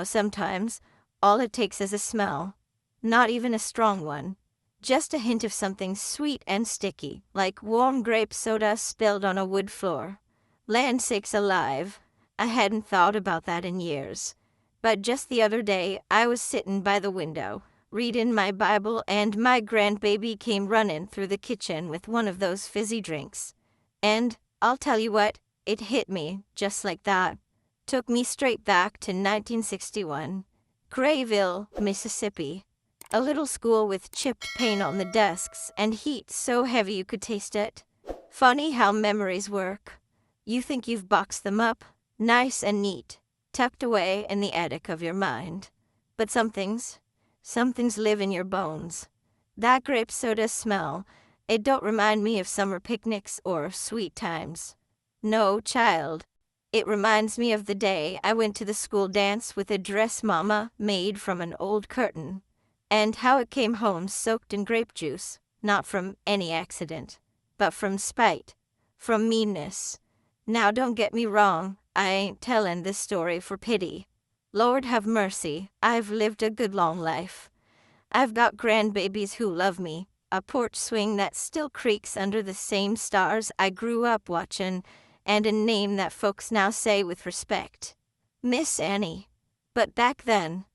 Sometimes all it takes is a smell. Not even a strong one. Just a hint of something sweet and sticky, like warm grape soda spilled on a wood floor. Land sakes alive, I hadn't thought about that in years. But just the other day, I was sittin' by the window, readin' my Bible, and my grandbaby came runnin' through the kitchen with one of those fizzy drinks. And, I'll tell you what, it hit me, just like that. Took me straight back to 1961. Grayville, Mississippi. A little school with chipped paint on the desks and heat so heavy you could taste it. Funny how memories work. You think you've boxed them up, nice and neat, tucked away in the attic of your mind. But some things live in your bones. That grape soda smell, it don't remind me of summer picnics or sweet times. No, child. It reminds me of the day I went to the school dance with a dress Mama made from an old curtain, and how it came home soaked in grape juice, not from any accident, but from spite, from meanness. Now don't get me wrong, I ain't tellin' this story for pity. Lord have mercy, I've lived a good long life. I've got grandbabies who love me, a porch swing that still creaks under the same stars I grew up watchin', and a name that folks now say with respect, Miss Annie. But back then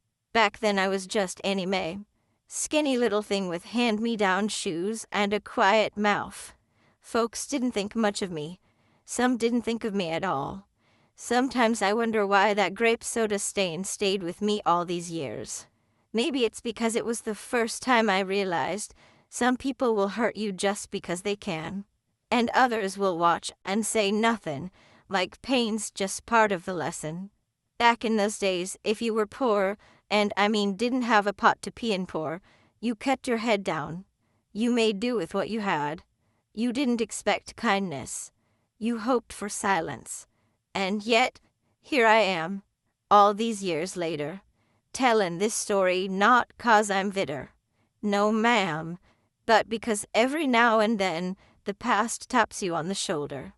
I was just Annie Mae. Skinny little thing with hand-me-down shoes and a quiet mouth. Folks didn't think much of me. Some didn't think of me at all. Sometimes I wonder why that grape soda stain stayed with me all these years. Maybe it's because it was the first time I realized some people will hurt you just because they can. And others will watch and say nothing, like pain's just part of the lesson. Back in those days, if you were poor, and I mean didn't have a pot to pee in poor, you kept your head down. You made do with what you had. You didn't expect kindness. You hoped for silence. And yet, here I am, all these years later, tellin' this story not 'cause I'm bitter. No, ma'am, but because every now and then the past taps you on the shoulder.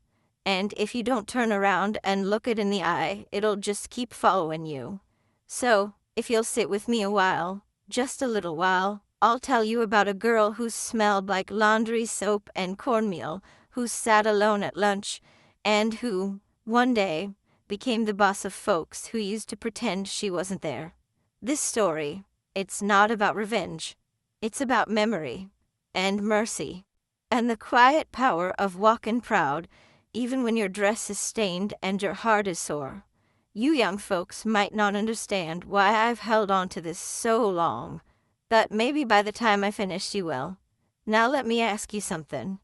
And if you don't turn around and look it in the eye, it'll just keep following you. So, if you'll sit with me a while, just a little while, I'll tell you about a girl who smelled like laundry soap and cornmeal, who sat alone at lunch, and who, one day, became the boss of folks who used to pretend she wasn't there. This story, it's not about revenge. It's about memory and mercy and the quiet power of walkin' proud, even when your dress is stained and your heart is sore. You young folks might not understand why I've held on to this so long, but maybe by the time I finish you will. Now let me ask you something.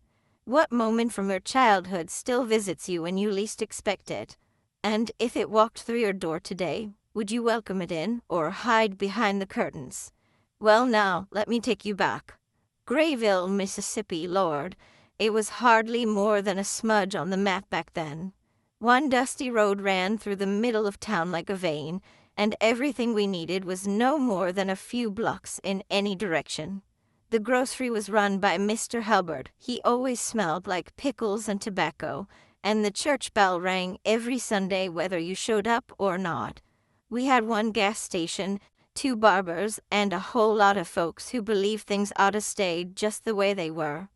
What moment from your childhood still visits you when you least expect it? And if it walked through your door today, would you welcome it in or hide behind the curtains? Well now, let me take you back. Grayville, Mississippi, Lord, it was hardly more than a smudge on the map back then. One dusty road ran through the middle of town like a vein, and everything we needed was no more than a few blocks in any direction. The grocery was run by Mr. Hubbard. He always smelled like pickles and tobacco, and the church bell rang every Sunday whether you showed up or not. We had one gas station, 2 barbers, and a whole lot of folks who believed things ought to stay just the way they were.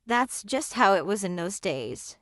That's just how it was in those days.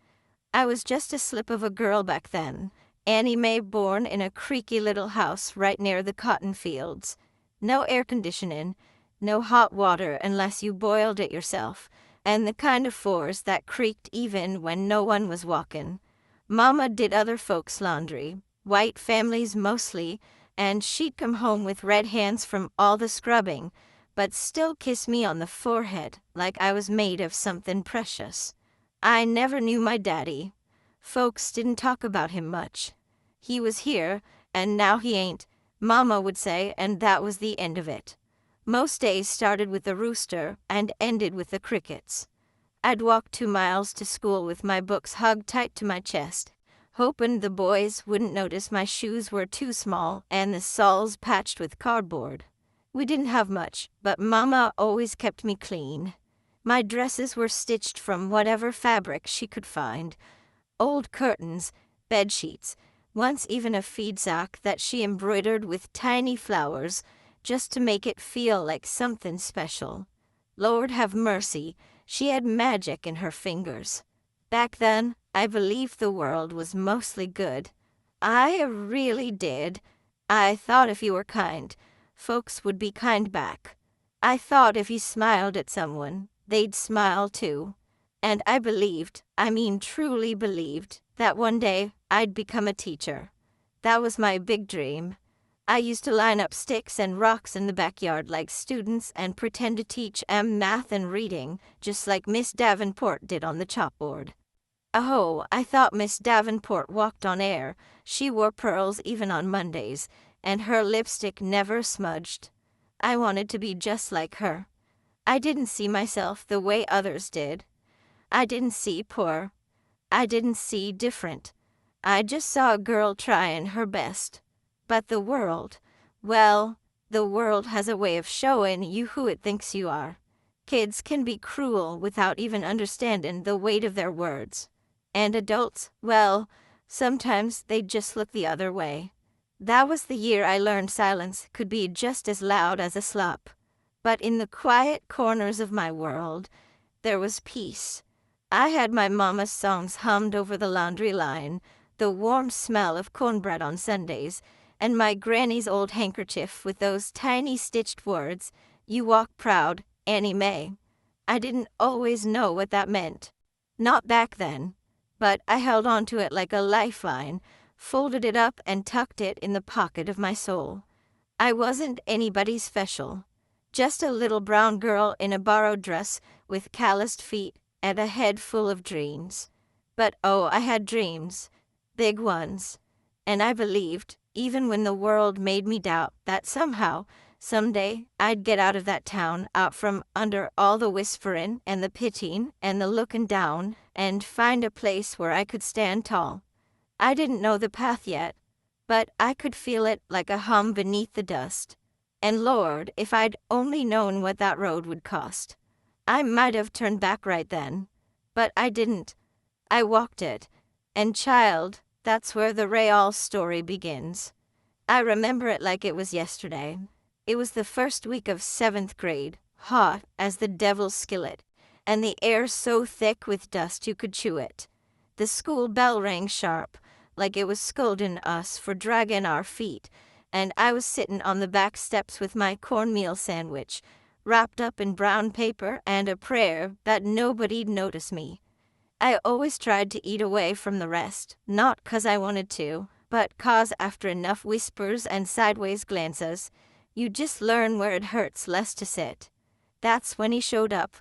I was just a slip of a girl back then, Annie Mae, born in a creaky little house right near the cotton fields. No air conditioning, no hot water unless you boiled it yourself, and the kind of floors that creaked even when no one was walking. Mama did other folks' laundry, white families mostly, and she'd come home with red hands from all the scrubbing, but still kiss me on the forehead like I was made of something precious. I never knew my daddy. Folks didn't talk about him much. He was here, and now he ain't, Mama would say, and that was the end of it. Most days started with the rooster and ended with the crickets. I'd walk 2 miles to school with my books hugged tight to my chest, hoping the boys wouldn't notice my shoes were too small and the soles patched with cardboard. We didn't have much, but Mama always kept me clean. My dresses were stitched from whatever fabric she could find. Old curtains, bed sheets, once even a feed sack that she embroidered with tiny flowers just to make it feel like something special. Lord have mercy, she had magic in her fingers. Back then, I believed the world was mostly good. I really did. I thought if you were kind, folks would be kind back. I thought if you smiled at someone, they'd smile too. And I believed, I mean truly believed, that one day I'd become a teacher. That was my big dream. I used to line up sticks and rocks in the backyard like students and pretend to teach math and reading, just like Miss Davenport did on the chalkboard. Oh, I thought Miss Davenport walked on air. She wore pearls even on Mondays, and her lipstick never smudged. I wanted to be just like her. I didn't see myself the way others did. I didn't see poor. I didn't see different. I just saw a girl trying her best. But the world, well, the world has a way of showing you who it thinks you are. Kids can be cruel without even understanding the weight of their words. And adults, well, sometimes they just look the other way. That was the year I learned silence could be just as loud as a slap. But in the quiet corners of my world, there was peace. I had my mama's songs hummed over the laundry line, the warm smell of cornbread on Sundays, and my granny's old handkerchief with those tiny stitched words, "You walk proud, Annie Mae." I didn't always know what that meant. Not back then. But I held on to it like a lifeline, folded it up and tucked it in the pocket of my soul. I wasn't anybody's special. Just a little brown girl in a borrowed dress with calloused feet and a head full of dreams. But oh, I had dreams. Big ones. And I believed, even when the world made me doubt, that somehow, someday, I'd get out of that town, out from under all the whispering and the pitying and the looking down, and find a place where I could stand tall. I didn't know the path yet, but I could feel it like a hum beneath the dust. And Lord, if I'd only known what that road would cost. I might have turned back right then, but I didn't. I walked it. And child, that's where the Rayall story begins. I remember it like it was yesterday. It was the first week of 7th grade, hot as the devil's skillet, and the air so thick with dust you could chew it. The school bell rang sharp, like it was scolding us for dragging our feet, and I was sitting on the back steps with my cornmeal sandwich, wrapped up in brown paper and a prayer that nobody'd notice me. I always tried to eat away from the rest, not 'cause I wanted to, but 'cause after enough whispers and sideways glances, you just learn where it hurts less to sit. That's when he showed up.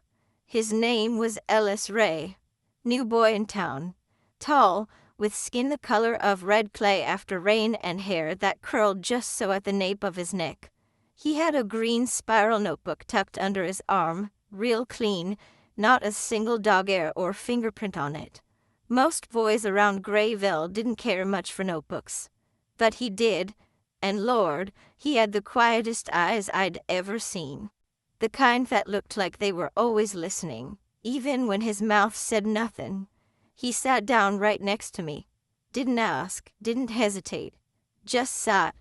His name was Ellis Ray. New boy in town. Tall, with skin the color of red clay after rain and hair that curled just so at the nape of his neck. He had a green spiral notebook tucked under his arm, real clean, not a single dog hair or fingerprint on it. Most boys around Grayville didn't care much for notebooks. But he did, and Lord, he had the quietest eyes I'd ever seen. The kind that looked like they were always listening, even when his mouth said nothing. He sat down right next to me. Didn't ask, didn't hesitate. Just sat.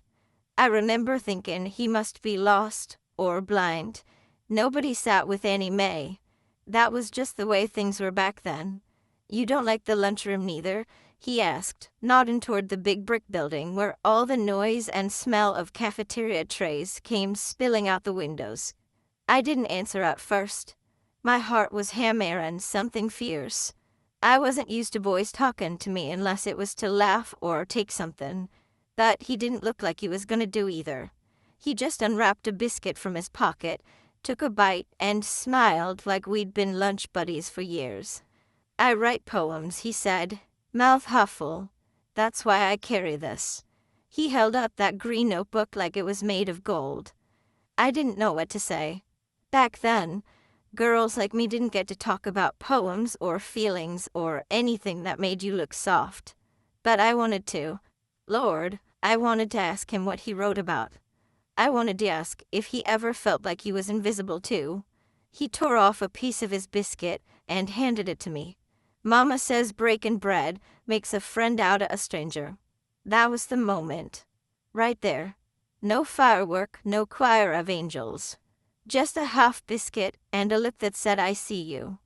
I remember thinking he must be lost or blind. Nobody sat with Annie Mae. That was just the way things were back then. You don't like the lunchroom neither? He asked, nodding toward the big brick building where all the noise and smell of cafeteria trays came spilling out the windows. I didn't answer at first. My heart was hammering something fierce. I wasn't used to boys talking to me unless it was to laugh or take something. But he didn't look like he was gonna do either. He just unwrapped a biscuit from his pocket, took a bite, and smiled like we'd been lunch buddies for years. I write poems, he said. Mouth huffle. That's why I carry this. He held up that green notebook like it was made of gold. I didn't know what to say. Back then, girls like me didn't get to talk about poems or feelings or anything that made you look soft. But I wanted to. Lord, I wanted to ask him what he wrote about. I wanted to ask if he ever felt like he was invisible too. He tore off a piece of his biscuit and handed it to me. Mama says breaking bread makes a friend out of a stranger. That was the moment. Right there. No firework, no choir of angels. Just a half biscuit and a lip that said I see you.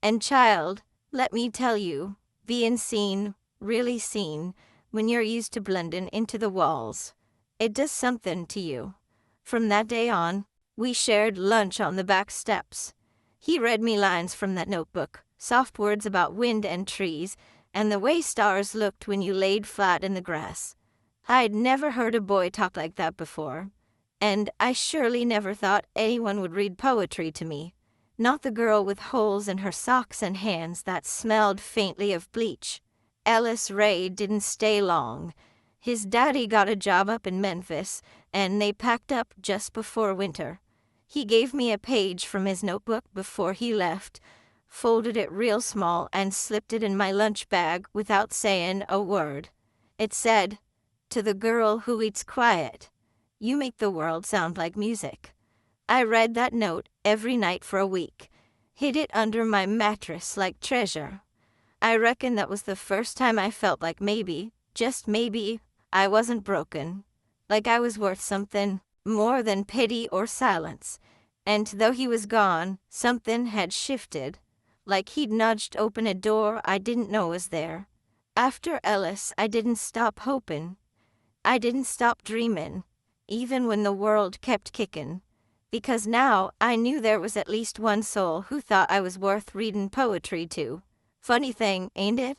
And child, let me tell you, being seen, really seen, when you're used to blending into the walls, it does something to you. From that day on, we shared lunch on the back steps. He read me lines from that notebook, soft words about wind and trees, and the way stars looked when you laid flat in the grass. I'd never heard a boy talk like that before, and I surely never thought anyone would read poetry to me. Not the girl with holes in her socks and hands that smelled faintly of bleach. Ellis Ray didn't stay long. His daddy got a job up in Memphis, and they packed up just before winter. He gave me a page from his notebook before he left, folded it real small, and slipped it in my lunch bag without saying a word. It said, "To the girl who eats quiet, you make the world sound like music." I read that note every night for a week, hid it under my mattress like treasure. I reckon that was the first time I felt like maybe, just maybe, I wasn't broken, like I was worth something more than pity or silence. And though he was gone, something had shifted, like he'd nudged open a door I didn't know was there. After Ellis, I didn't stop hoping. I didn't stop dreaming, even when the world kept kicking. Because now I knew there was at least one soul who thought I was worth reading poetry to. Funny thing, ain't it?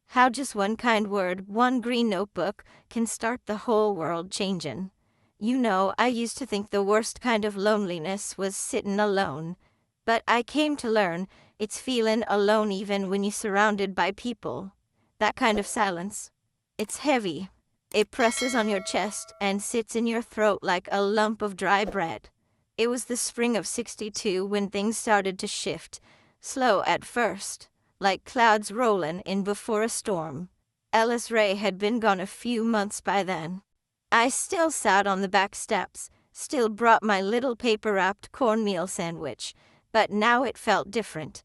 How just one kind word, one green notebook, can start the whole world changin'. You know, I used to think the worst kind of loneliness was sittin' alone. But I came to learn it's feelin' alone even when you're surrounded by people. That kind of silence. It's heavy. It presses on your chest and sits in your throat like a lump of dry bread. It was the spring of '62 when things started to shift, slow at first, like clouds rolling in before a storm. Ellis Ray had been gone a few months by then. I still sat on the back steps, still brought my little paper-wrapped cornmeal sandwich, but now it felt different.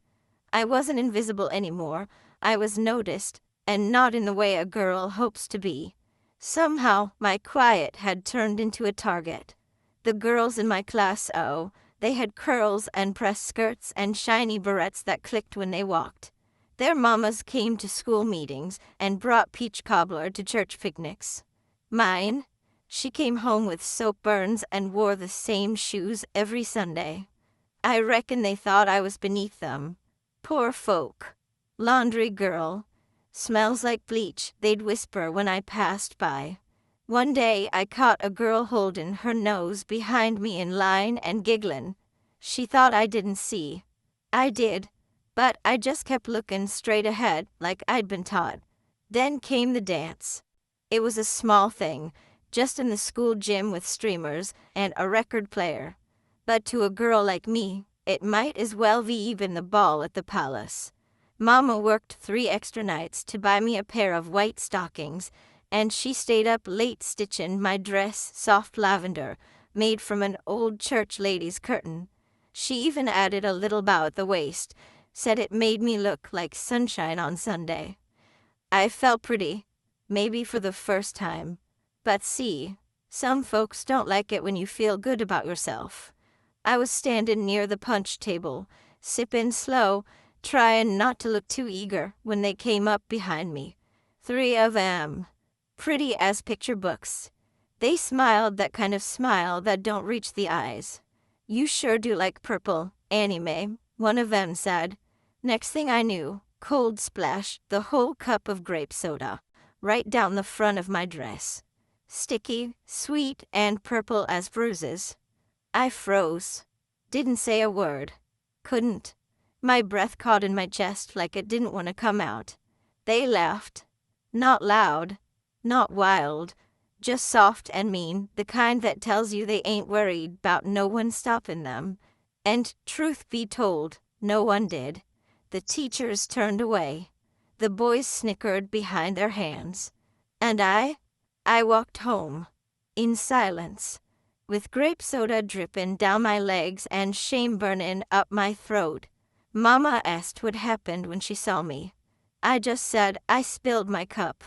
I wasn't invisible anymore. I was noticed, and not in the way a girl hopes to be. Somehow, my quiet had turned into a target. The girls in my class, oh, they had curls and pressed skirts and shiny barrettes that clicked when they walked. Their mamas came to school meetings and brought peach cobbler to church picnics. Mine, she came home with soap burns and wore the same shoes every Sunday. I reckon they thought I was beneath them. Poor folk. Laundry girl. Smells like bleach, they'd whisper when I passed by. One day I caught a girl holding her nose behind me in line and giggling. She thought I didn't see. I did, but I just kept looking straight ahead like I'd been taught. Then came the dance. It was a small thing, just in the school gym with streamers and a record player. But to a girl like me, it might as well be even the ball at the palace. Mama worked 3 extra nights to buy me a pair of white stockings, and she stayed up late stitching my dress soft lavender, made from an old church lady's curtain. She even added a little bow at the waist, said it made me look like sunshine on Sunday. I felt pretty, maybe for the first time. But see, some folks don't like it when you feel good about yourself. I was standing near the punch table, sipping slow, trying not to look too eager when they came up behind me. 3 of 'em. Pretty as picture books. They smiled that kind of smile that don't reach the eyes. "You sure do like purple, Annie Mae," one of them said. Next thing I knew, cold splash, the whole cup of grape soda, right down the front of my dress. Sticky, sweet, and purple as bruises. I froze. Didn't say a word. Couldn't. My breath caught in my chest like it didn't want to come out. They laughed. Not loud. Not wild. Just soft and mean, the kind that tells you they ain't worried 'bout no one stopping them. And, truth be told, no one did. The teachers turned away. The boys snickered behind their hands. And I walked home. In silence. With grape soda dripping down my legs and shame burning up my throat. Mama asked what happened when she saw me. I just said I spilled my cup.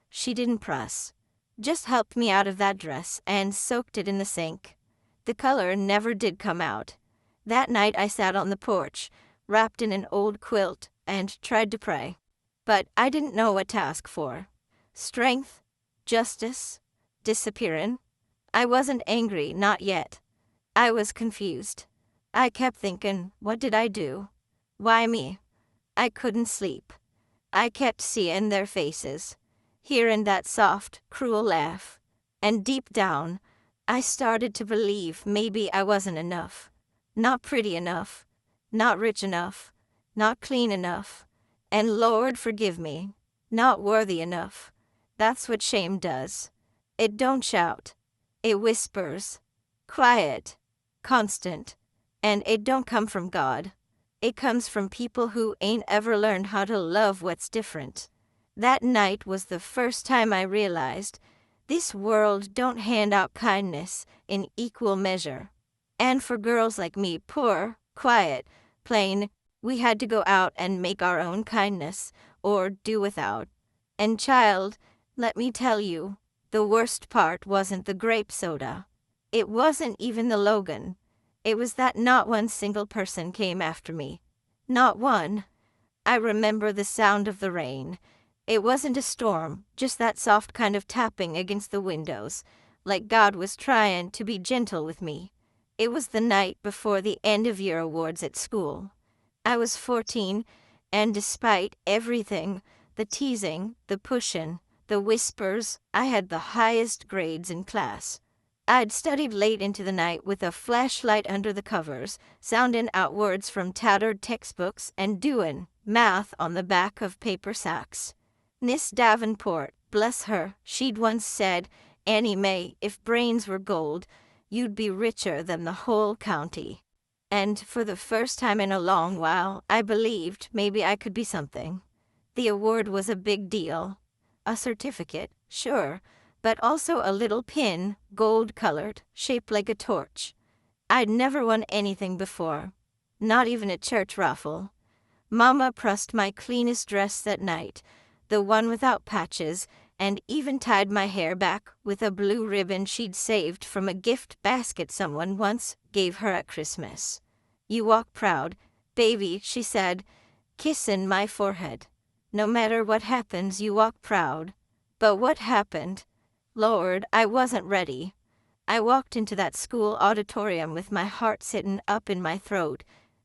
She didn't press. just helped me out of that dress and soaked it in the sink. The color never did come out. That night I sat on the porch, wrapped in an old quilt, and tried to pray. But I didn't know what to ask for. Strength? Justice? Disappearing? I wasn't angry, not yet. I was confused. I kept thinking, what did I do? Why me? I couldn't sleep. I kept seeing their faces, hearing that soft, cruel laugh. And deep down, I started to believe maybe I wasn't enough. Not pretty enough. Not rich enough. Not clean enough. And Lord forgive me, not worthy enough. That's what shame does. It don't shout. It whispers. Quiet. Constant. And it don't come from God. It comes from people who ain't ever learned how to love what's different. That night was the first time I realized this world don't hand out kindness in equal measure. And for girls like me, poor, quiet, plain, we had to go out and make our own kindness, or do without. And child, let me tell you, the worst part wasn't the grape soda. It wasn't even the Logan. It was that not one single person came after me. Not one. I remember the sound of the rain. It wasn't a storm, just that soft kind of tapping against the windows, like God was trying to be gentle with me. It was the night before the end-of-year awards at school. I was 14, and despite everything, the teasing, the pushing, the whispers, I had the highest grades in class. I'd studied late into the night with a flashlight under the covers, sounding out words from tattered textbooks and doing math on the back of paper sacks. Miss Davenport, bless her, she'd once said, "Annie Mae, if brains were gold, you'd be richer than the whole county." And for the first time in a long while, I believed maybe I could be something. The award was a big deal. A certificate, sure, but also a little pin, gold-colored, shaped like a torch. I'd never won anything before, not even a church raffle. Mama pressed my cleanest dress that night, the one without patches, and even tied my hair back with a blue ribbon she'd saved from a gift basket someone once gave her at Christmas. "You walk proud, baby," she said, kissing my forehead. "No matter what happens, you walk proud." But what happened? Lord, I wasn't ready. I walked into that school auditorium with my heart sitting up in my throat.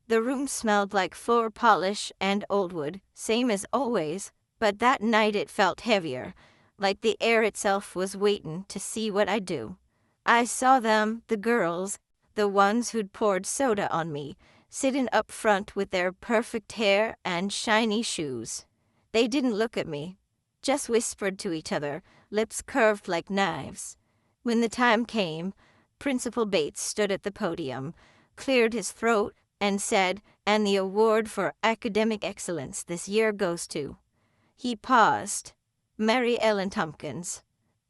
The room smelled like floor polish and old wood, same as always, but that night it felt heavier, like the air itself was waiting to see what I'd do. I saw them, the girls, the ones who'd poured soda on me, sitting up front with their perfect hair and shiny shoes. They didn't look at me, just whispered to each other, lips curved like knives. When the time came, Principal Bates stood at the podium, cleared his throat, and said, "And the award for academic excellence this year goes to..." He paused. "Mary Ellen Tompkins."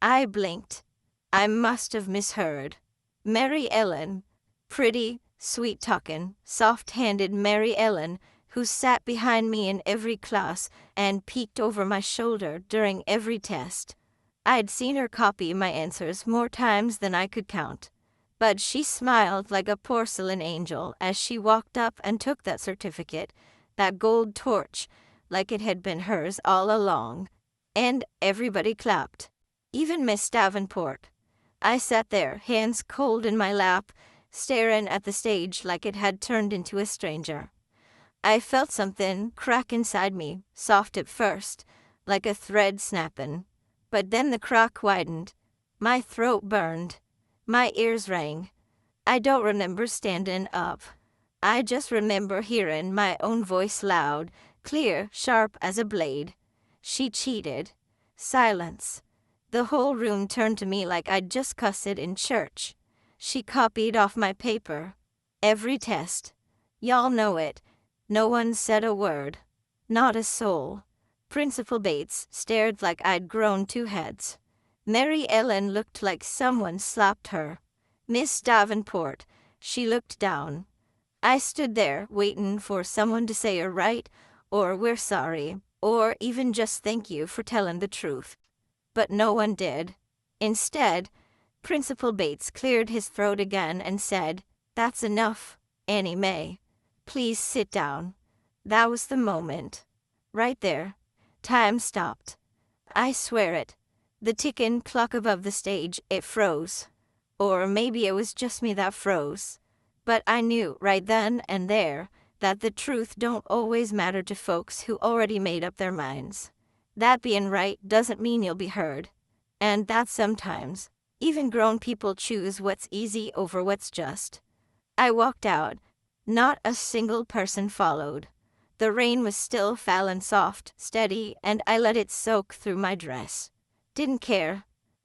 I blinked. I must have misheard. Mary Ellen. Pretty, sweet-talking, soft-handed Mary Ellen, who sat behind me in every class and peeked over my shoulder during every test. I'd seen her copy my answers more times than I could count. But she smiled like a porcelain angel as she walked up and took that certificate, that gold torch, like it had been hers all along. And everybody clapped. Even Miss Davenport. I sat there, hands cold in my lap, staring at the stage like it had turned into a stranger. I felt something crack inside me, soft at first, like a thread snapping. But then the crack widened. My throat burned. My ears rang. I don't remember standing up. I just remember hearing my own voice loud, clear, sharp as a blade. "She cheated." Silence. The whole room turned to me like I'd just cussed in church. "She copied off my paper. Every test. Y'all know it. No one said a word. Not a soul." Principal Bates stared like I'd grown 2 heads. Mary Ellen looked like someone slapped her. Miss Davenport, she looked down. I stood there waiting for someone to say "you're right," or "we're sorry," or even just "thank you for telling the truth." But no one did. Instead, Principal Bates cleared his throat again and said, "That's enough, Annie Mae. Please sit down." That was the moment. Right there. Time stopped. I swear it. The ticking clock above the stage, it froze. Or maybe it was just me that froze. But I knew right then and there that the truth don't always matter to folks who already made up their minds. That being right doesn't mean you'll be heard. And that sometimes, even grown people choose what's easy over what's just. I walked out. Not a single person followed. The rain was still falling soft, steady, and I let it soak through my dress. Didn't care.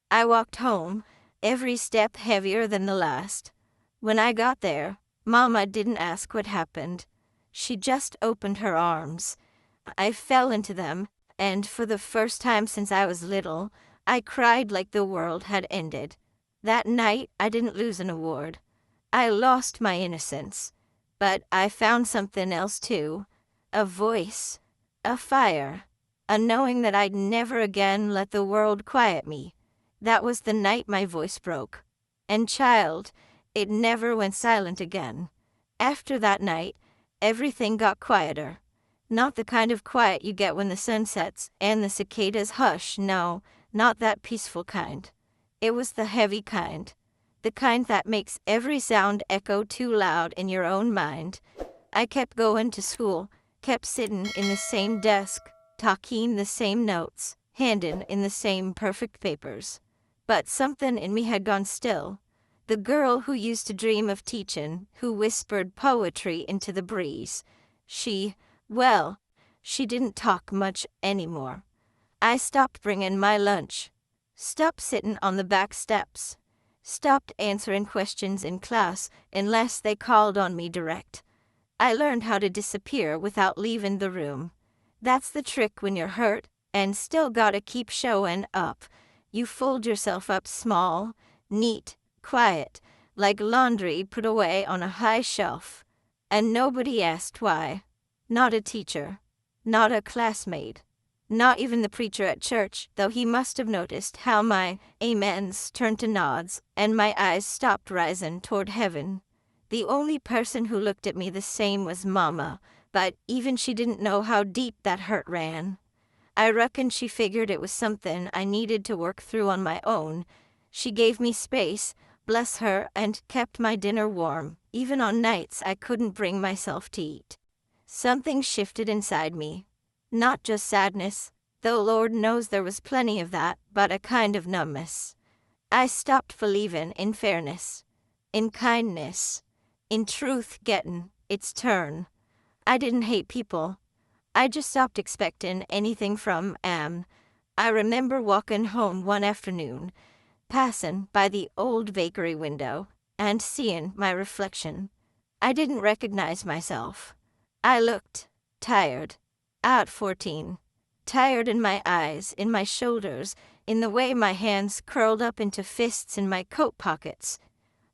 I walked home, every step heavier than the last. When I got there, Mama didn't ask what happened. She just opened her arms. I fell into them, and for the first time since I was little, I cried like the world had ended. That night, I didn't lose an award. I lost my innocence. But I found something else too. A voice. A fire. A knowing that I'd never again let the world quiet me. That was the night my voice broke. And child, it never went silent again. After that night, everything got quieter. Not the kind of quiet you get when the sun sets and the cicadas hush, no, not that peaceful kind. It was the heavy kind. The kind that makes every sound echo too loud in your own mind. I kept going to school, kept sitting in the same desk, talking the same notes, handing in the same perfect papers. But something in me had gone still. The girl who used to dream of teaching, who whispered poetry into the breeze. She didn't talk much anymore. I stopped bringing my lunch. Stopped sitting on the back steps. Stopped answering questions in class unless they called on me direct. I learned how to disappear without leaving the room. That's the trick when you're hurt and still gotta keep showing up. You fold yourself up small, neat, quiet, like laundry put away on a high shelf. And nobody asked why. Not a teacher. Not a classmate. Not even the preacher at church, though he must have noticed how my amens turned to nods and my eyes stopped rising toward heaven. The only person who looked at me the same was Mama, but even she didn't know how deep that hurt ran. I reckon she figured it was something I needed to work through on my own. She gave me space, bless her, and kept my dinner warm, even on nights I couldn't bring myself to eat. Something shifted inside me. Not just sadness, though Lord knows there was plenty of that, but a kind of numbness. I stopped believing in fairness, in kindness, in truth getting its turn. I didn't hate people. I just stopped expecting anything from 'em. I remember walking home one afternoon, passing by the old bakery window, and seeing my reflection. I didn't recognize myself. I looked tired. At 14. Tired in my eyes, in my shoulders, in the way my hands curled up into fists in my coat pockets.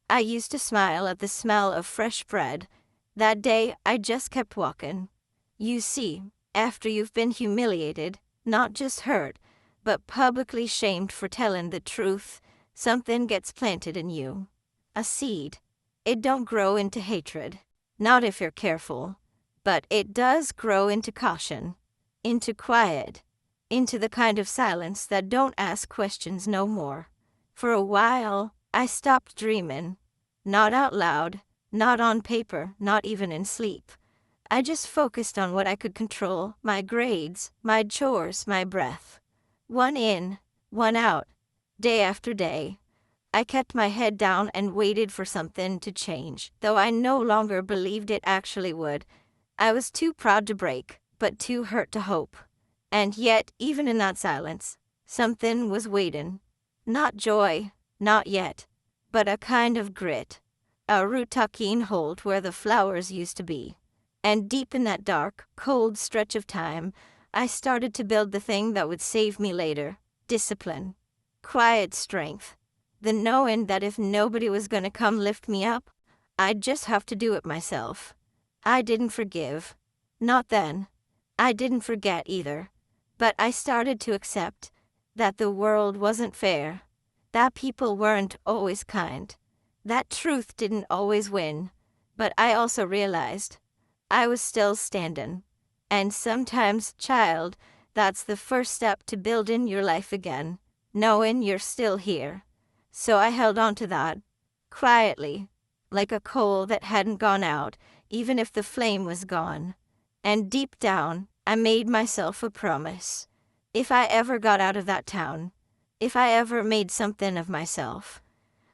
I used to smile at the smell of fresh bread. That day, I just kept walking. You see, after you've been humiliated, not just hurt, but publicly shamed for telling the truth, something gets planted in you. A seed. It don't grow into hatred. Not if you're careful. But it does grow into caution, into quiet, into the kind of silence that don't ask questions no more. For a while, I stopped dreaming. Not out loud, not on paper, not even in sleep. I just focused on what I could control, my grades, my chores, my breath. One in, one out, day after day. I kept my head down and waited for something to change, though I no longer believed it actually would. I was too proud to break, but too hurt to hope. And yet, even in that silence, something was waiting. Not joy, not yet, but a kind of grit. A root tucking hold where the flowers used to be. And deep in that dark, cold stretch of time, I started to build the thing that would save me later. Discipline. Quiet strength. The knowing that if nobody was going to come lift me up, I'd just have to do it myself. I didn't forgive. Not then. I didn't forget either. But I started to accept that the world wasn't fair. that people weren't always kind, that truth didn't always win. But I also realized I was still standing. And sometimes, child, that's the first step to building your life again, knowing you're still here. So I held on to that, quietly, like a coal that hadn't gone out, even if the flame was gone. And deep down, I made myself a promise. If I ever got out of that town, if I ever made something of myself,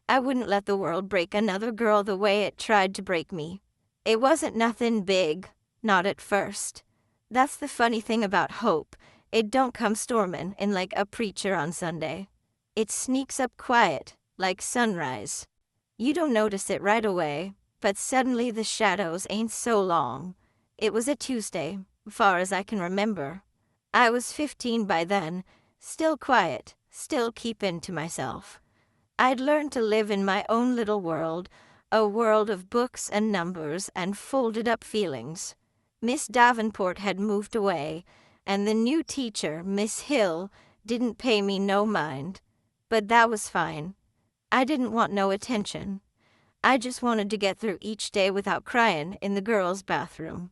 I wouldn't let the world break another girl the way it tried to break me. It wasn't nothing big, not at first. That's the funny thing about hope. It don't come stormin' in like a preacher on Sunday. It sneaks up quiet, like sunrise. You don't notice it right away, but suddenly the shadows ain't so long. It was a Tuesday, far as I can remember. I was 15 by then, still quiet, still keepin' to myself. I'd learned to live in my own little world, a world of books and numbers and folded up feelings. Miss Davenport had moved away, and the new teacher, Miss Hill, didn't pay me no mind. But that was fine. I didn't want no attention. I just wanted to get through each day without crying in the girls' bathroom.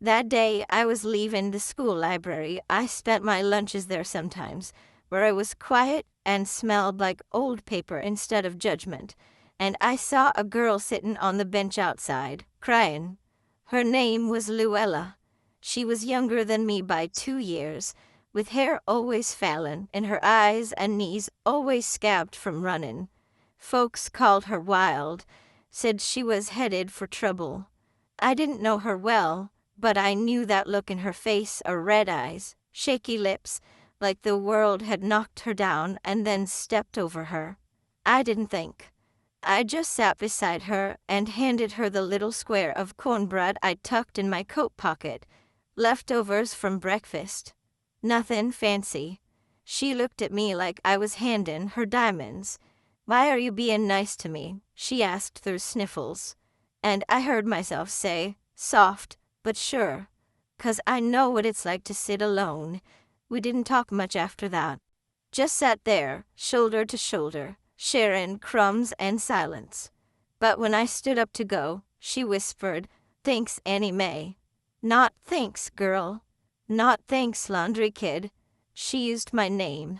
That day I was leaving the school library. I spent my lunches there sometimes, where it was quiet and smelled like old paper instead of judgment, and I saw a girl sitting on the bench outside, crying. Her name was Luella. She was younger than me by 2 years, with hair always fallen and her eyes and knees always scabbed from running. Folks called her wild, said she was headed for trouble. I didn't know her well, but I knew that look in her face, her red eyes, shaky lips, like the world had knocked her down and then stepped over her. I didn't think. I just sat beside her and handed her the little square of cornbread I tucked in my coat pocket, leftovers from breakfast. Nothing fancy. She looked at me like I was handing her diamonds. "Why are you being nice to me?" she asked through sniffles. And I heard myself say, soft but sure, "'Cause I know what it's like to sit alone." We didn't talk much after that. Just sat there, shoulder to shoulder, sharing crumbs and silence. But when I stood up to go, she whispered, "Thanks, Annie Mae." Not "thanks, girl." Not "thanks, laundry kid." She used my name.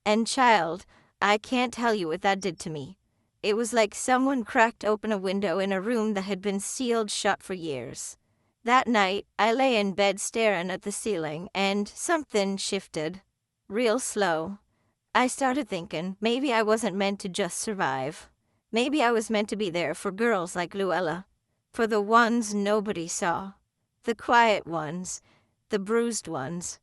And child, I can't tell you what that did to me. It was like someone cracked open a window in a room that had been sealed shut for years. That night, I lay in bed staring at the ceiling, and something shifted. Real slow. I started thinking maybe I wasn't meant to just survive. Maybe I was meant to be there for girls like Luella. For the ones nobody saw. The quiet ones. The bruised ones.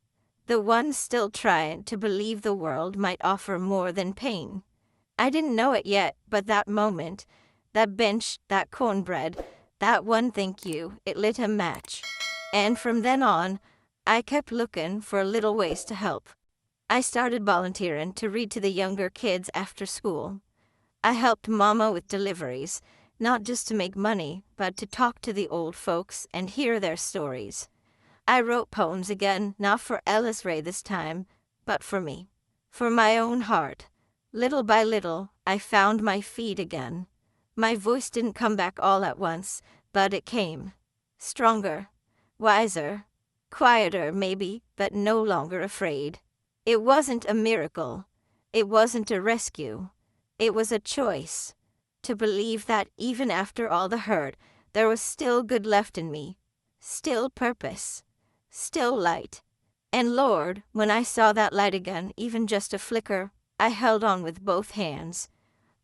The ones still trying to believe the world might offer more than pain. I didn't know it yet, but that moment, that bench, that cornbread, that one thank you, it lit a match. And from then on, I kept looking for little ways to help. I started volunteering to read to the younger kids after school. I helped Mama with deliveries, not just to make money, but to talk to the old folks and hear their stories. I wrote poems again, not for Ellis Ray this time, but for me. For my own heart. Little by little, I found my feet again. My voice didn't come back all at once, but it came. Stronger, wiser, quieter maybe, but no longer afraid. It wasn't a miracle. It wasn't a rescue. It was a choice. To believe that even after all the hurt, there was still good left in me. Still purpose. Still light. And Lord, when I saw that light again, even just a flicker, I held on with both hands.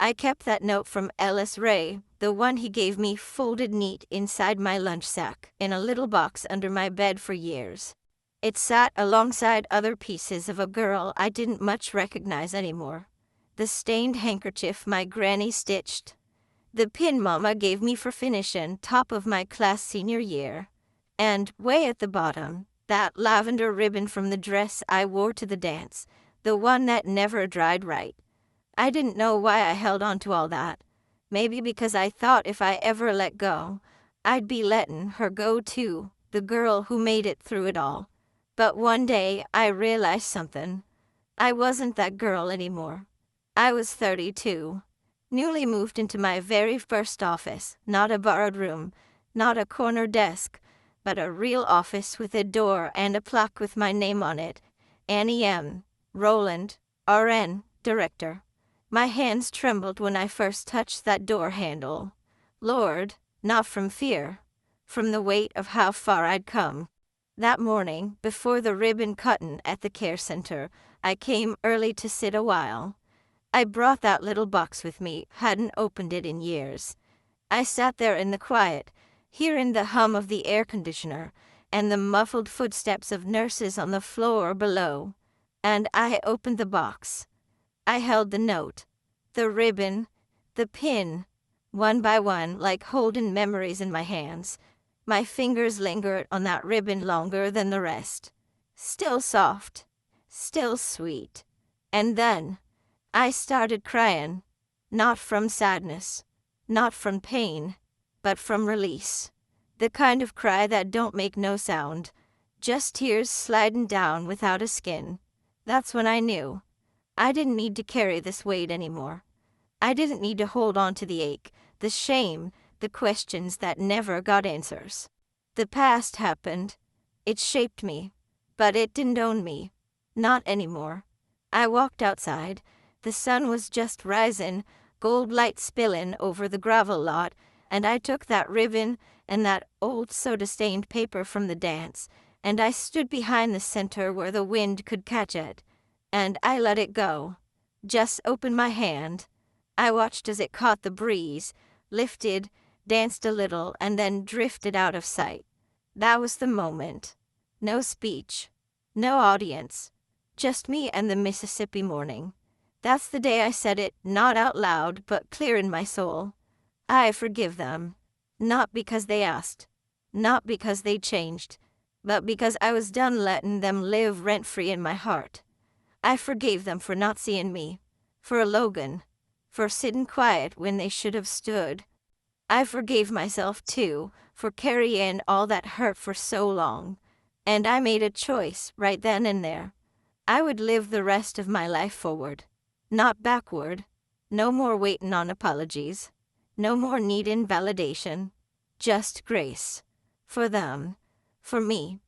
I kept that note from Ellis Ray, the one he gave me folded neat inside my lunch sack, in a little box under my bed for years. It sat alongside other pieces of a girl I didn't much recognize anymore. The stained handkerchief my granny stitched. The pin Mama gave me for finishing top of my class senior year. And, way at the bottom, that lavender ribbon from the dress I wore to the dance, the one that never dried right. I didn't know why I held on to all that. Maybe because I thought if I ever let go, I'd be letting her go too, the girl who made it through it all. But one day I realized something. I wasn't that girl anymore. I was 32, newly moved into my very first office, not a borrowed room, not a corner desk, but a real office with a door and a plaque with my name on it, Annie M. Rowland, RN, Director. My hands trembled when I first touched that door handle. Lord, not from fear, from the weight of how far I'd come. That morning, before the ribbon cutting at the care center, I came early to sit a while. I brought that little box with me, hadn't opened it in years. I sat there in the quiet, hearing the hum of the air conditioner and the muffled footsteps of nurses on the floor below. And I opened the box. I held the note, the ribbon, the pin, one by one, like holding memories in my hands. My fingers lingered on that ribbon longer than the rest. Still soft, still sweet. And then I started crying, not from sadness, not from pain, but from release. The kind of cry that don't make no sound, just tears sliding down without a skin. That's when I knew I didn't need to carry this weight anymore. I didn't need to hold on to the ache, the shame, the questions that never got answers. The past happened. It shaped me, but it didn't own me. Not anymore. I walked outside. The sun was just rising, gold light spilling over the gravel lot, and I took that ribbon and that old soda-stained paper from the dance, and I stood behind the center where the wind could catch it, and I let it go. Just opened my hand. I watched as it caught the breeze, lifted, danced a little, and then drifted out of sight. That was the moment. No speech, no audience, just me and the Mississippi morning. That's the day I said it, not out loud, but clear in my soul. I forgive them. Not because they asked, not because they changed, but because I was done letting them live rent-free in my heart. I forgave them for not seeing me, for Logan, for sitting quiet when they should have stood. I forgave myself, too, for carrying all that hurt for so long. And I made a choice right then and there. I would live the rest of my life forward, not backward. No more waiting on apologies. No more needing validation. Just grace. For them. For me.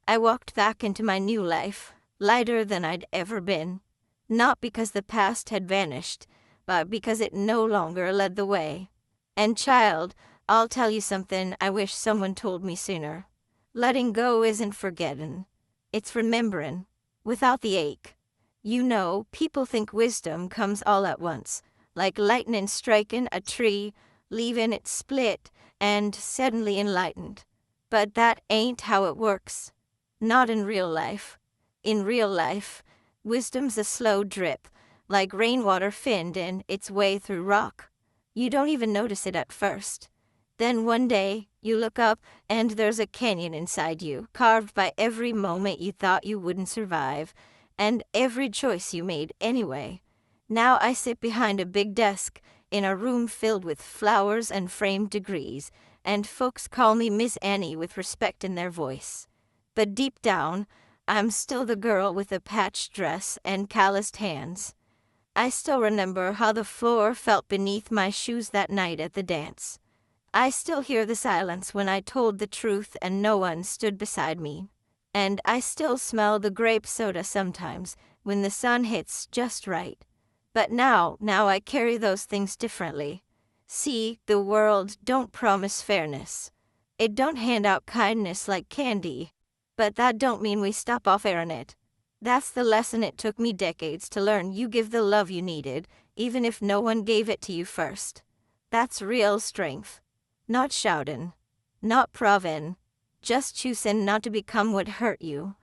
I walked back into my new life, lighter than I'd ever been. Not because the past had vanished, but because it no longer led the way. And child, I'll tell you something I wish someone told me sooner. Letting go isn't forgetting. It's remembering, without the ache. You know, people think wisdom comes all at once, like lightning striking a tree, leaving it split, and suddenly enlightened. But that ain't how it works. Not in real life. In real life, wisdom's a slow drip, like rainwater finding its way through rock. You don't even notice it at first. Then one day, you look up, and there's a canyon inside you, carved by every moment you thought you wouldn't survive, and every choice you made anyway. Now I sit behind a big desk, in a room filled with flowers and framed degrees, and folks call me Miss Annie with respect in their voice. But deep down, I'm still the girl with a patched dress and calloused hands. I still remember how the floor felt beneath my shoes that night at the dance. I still hear the silence when I told the truth and no one stood beside me. And I still smell the grape soda sometimes when the sun hits just right. But now I carry those things differently. See, the world don't promise fairness. It don't hand out kindness like candy. But that don't mean we stop offering it. That's the lesson it took me decades to learn. You give the love you needed, even if no one gave it to you first. That's real strength. Not shouting. Not proving. Just choosing not to become what hurt you.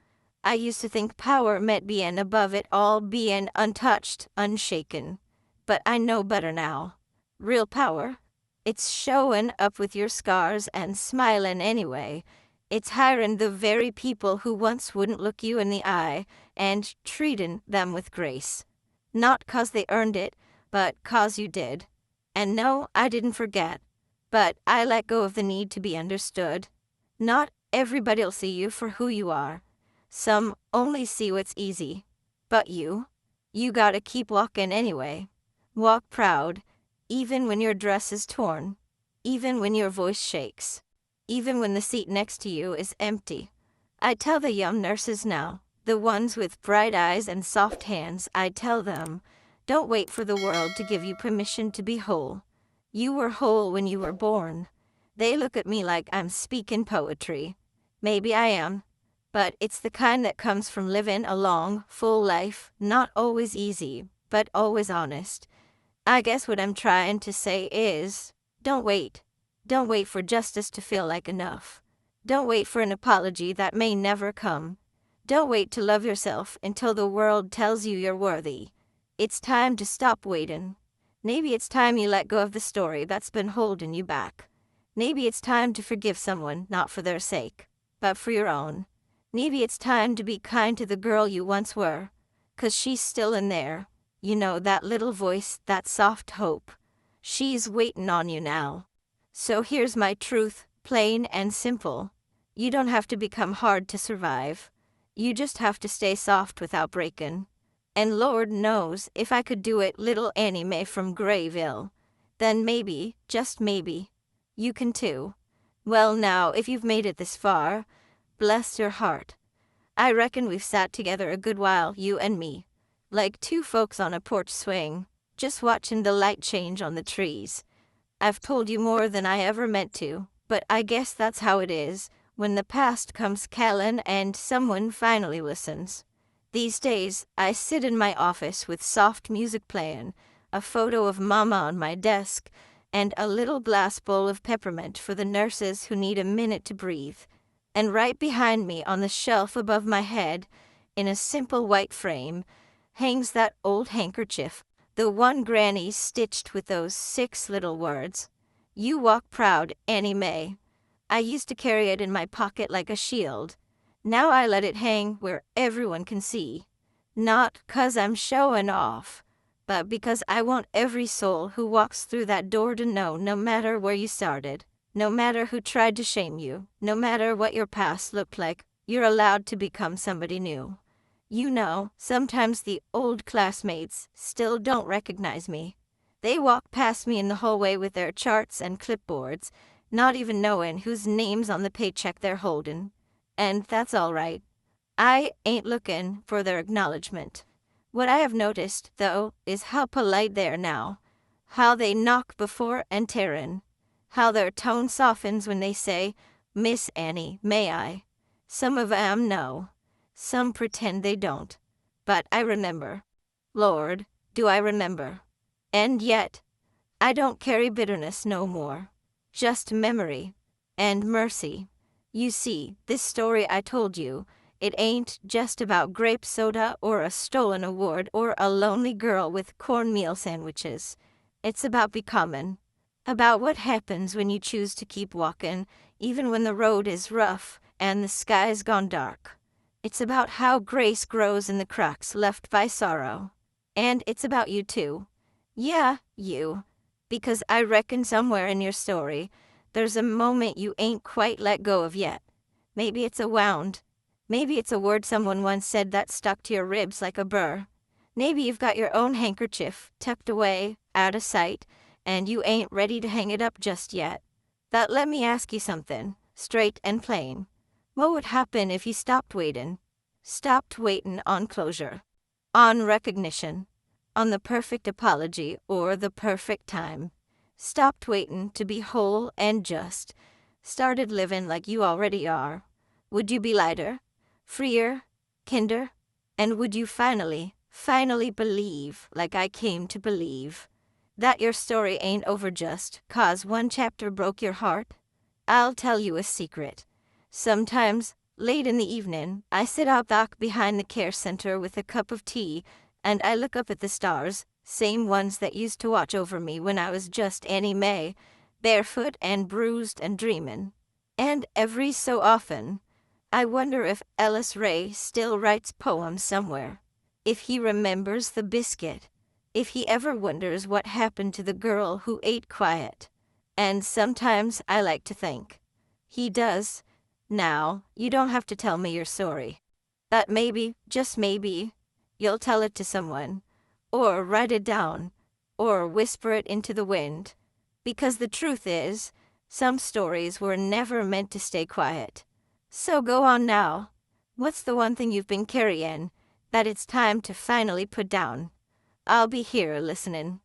I used to think power meant being above it all, being untouched, unshaken. But I know better now. Real power? It's showing up with your scars and smiling anyway. It's hiring the very people who once wouldn't look you in the eye and treating them with grace. Not 'cause they earned it, but 'cause you did. And no, I didn't forget. But I let go of the need to be understood. Not everybody'll see you for who you are. Some only see what's easy. But you gotta keep walking anyway. Walk proud, even when your dress is torn, even when your voice shakes, even when the seat next to you is empty. I tell the young nurses now, the ones with bright eyes and soft hands, I tell them, don't wait for the world to give you permission to be whole. You were whole when you were born. They look at me like I'm speaking poetry. Maybe I am, but it's the kind that comes from living a long, full life, not always easy, but always honest. I guess what I'm trying to say is, don't wait. Don't wait for justice to feel like enough. Don't wait for an apology that may never come. Don't wait to love yourself until the world tells you you're worthy. It's time to stop waiting. Maybe it's time you let go of the story that's been holding you back. Maybe it's time to forgive someone, not for their sake, but for your own. Maybe it's time to be kind to the girl you once were, 'cause she's still in there. You know, that little voice, that soft hope. She's waiting on you now. So here's my truth, plain and simple. You don't have to become hard to survive. You just have to stay soft without breaking. And Lord knows, if I could do it, little Annie Mae from Grayville, then maybe, just maybe, you can too. Well now, if you've made it this far, bless your heart. I reckon we've sat together a good while, you and me, like two folks on a porch swing, just watching the light change on the trees. I've told you more than I ever meant to, but I guess that's how it is when the past comes calling and someone finally listens. These days, I sit in my office with soft music playing, a photo of Mama on my desk, and a little glass bowl of peppermint for the nurses who need a minute to breathe. And right behind me on the shelf above my head, in a simple white frame, hangs that old handkerchief, the one Granny stitched with those 6 little words. You walk proud, Annie Mae. I used to carry it in my pocket like a shield. Now I let it hang where everyone can see. Not 'cause I'm showing off, but because I want every soul who walks through that door to know, no matter where you started, no matter who tried to shame you, no matter what your past looked like, you're allowed to become somebody new. You know, sometimes the old classmates still don't recognize me. They walk past me in the hallway with their charts and clipboards, not even knowing whose name's on the paycheck they're holding. And that's all right. I ain't looking for their acknowledgement. What I have noticed, though, is how polite they are now, how they knock before entering, how their tone softens when they say, Miss Annie, may I? Some of 'em know. Some pretend they don't. But I remember. Lord, do I remember. And yet, I don't carry bitterness no more. Just memory and mercy. You see, this story I told you, it ain't just about grape soda or a stolen award or a lonely girl with cornmeal sandwiches. It's about becoming. About what happens when you choose to keep walking, even when the road is rough and the sky's gone dark. It's about how grace grows in the cracks left by sorrow. And it's about you too. Yeah, you. Because I reckon somewhere in your story, there's a moment you ain't quite let go of yet. Maybe it's a wound. Maybe it's a word someone once said that stuck to your ribs like a burr. Maybe you've got your own handkerchief tucked away, out of sight, and you ain't ready to hang it up just yet. But let me ask you something, straight and plain. What would happen if you stopped waiting? Stopped waiting on closure, on recognition, on the perfect apology or the perfect time. Stopped waiting to be whole and just. Started living like you already are. Would you be lighter, freer, kinder? And would you finally believe, like I came to believe, that your story ain't over just 'cause one chapter broke your heart? I'll tell you a secret. Sometimes, late in the evening, I sit out back behind the care center with a cup of tea, and I look up at the stars, same ones that used to watch over me when I was just Annie Mae, barefoot and bruised and dreaming. And every so often, I wonder if Ellis Ray still writes poems somewhere, if he remembers the biscuit, if he ever wonders what happened to the girl who ate quiet. And sometimes I like to think he does. Now, you don't have to tell me your story. But maybe, just maybe, you'll tell it to someone, or write it down, or whisper it into the wind. Because the truth is, some stories were never meant to stay quiet. So go on now. What's the one thing you've been carrying that it's time to finally put down? I'll be here listening.